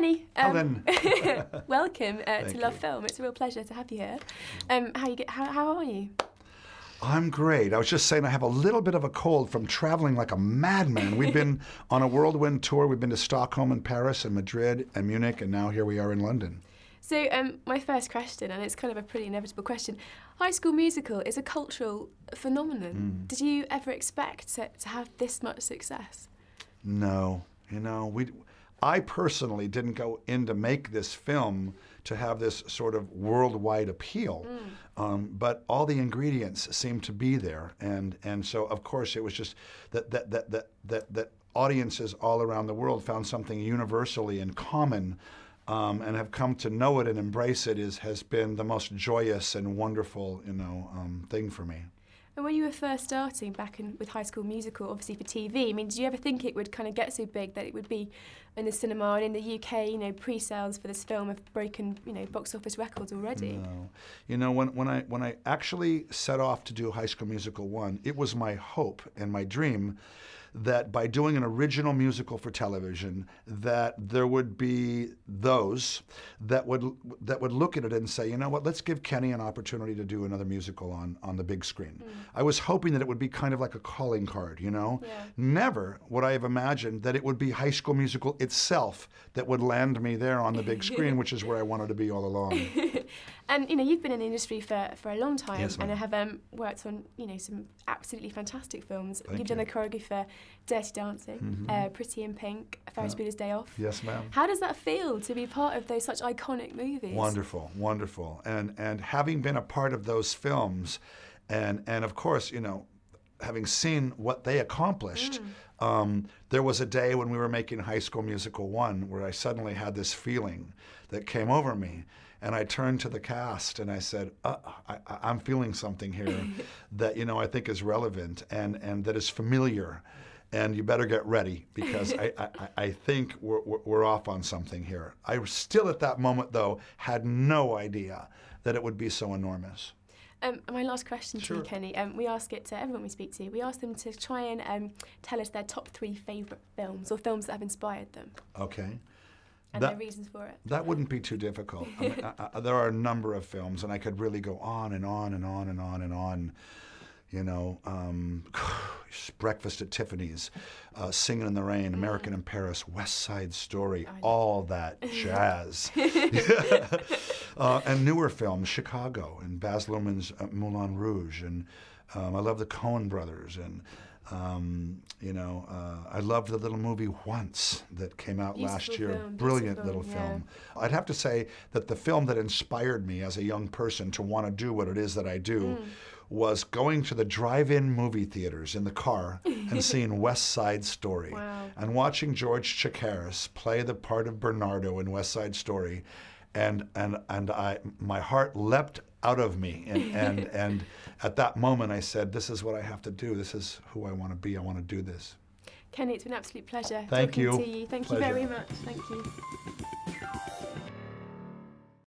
Kenny, Helen. welcome to Love you. Film. It's a real pleasure to have you here. How are you? I'm great. I was just saying I have a little bit of a cold from traveling like a madman. We've been on a whirlwind tour. We've been to Stockholm and Paris and Madrid and Munich, and now here we are in London. So my first question, and it's kind of a pretty inevitable question, High School Musical is a cultural phenomenon. Did you ever expect to have this much success? No. You know, I personally didn't go in to make this film to have this sort of worldwide appeal, but all the ingredients seemed to be there, and so of course it was just that audiences all around the world found something universally in common, and have come to know it and embrace it has been the most joyous and wonderful, thing for me. And when you were first starting back with High School Musical, obviously for TV, I mean, did you ever think it would kind of get so big that it would be in the cinema? And in the UK, pre-sales for this film have broken, box office records already. No. When I actually set off to do High School Musical 1, it was my hope and my dream that by doing an original musical for television, that there would be those that would look at it and say, you know what, let's give Kenny an opportunity to do another musical on the big screen. I was hoping that it would be kind of like a calling card, Yeah. Never would I have imagined that it would be High School Musical itself that would land me there on the big screen, which is where I wanted to be all along. And you've been in the industry for a long time, yes, and I have worked on some absolutely fantastic films. Thank You've done the choreography for Dirty Dancing, Pretty in Pink, Ferris Bueller's Day Off. Yes, ma'am. How does that feel to be part of those such iconic movies? Wonderful, wonderful, and having been a part of those films, and of course, having seen what they accomplished. There was a day when we were making High School Musical 1 where I suddenly had this feeling that came over me, and I turned to the cast and I said, I'm feeling something here that I think is relevant and that is familiar, and you better get ready because I think we're off on something here. I still at that moment though had no idea that it would be so enormous. My last question to you, Kenny, we ask it to everyone we speak to. We ask them to try and tell us their top 3 favourite films or films that have inspired them. Okay. And their reasons for it. That wouldn't be too difficult. I mean, there are a number of films, and I could really go on and on and on and on and on. Breakfast at Tiffany's, Singing in the Rain, American in Paris, West Side Story, all that jazz. And newer films, Chicago, and Baz Luhrmann's Moulin Rouge, and I love the Coen brothers, and I loved the little movie Once that came out last year. Brilliant little film. I'd have to say that the film that inspired me as a young person to want to do what it is that I do was going to the drive-in movie theaters in the car and seeing West Side Story. Wow. And watching George Chakiris play the part of Bernardo in West Side Story, and my heart leapt out of me, and at that moment I said, this is what I have to do. This is who I want to be. I want to do this. Kenny, it's been an absolute pleasure Thank talking you. to you. Thank you very much. Thank you.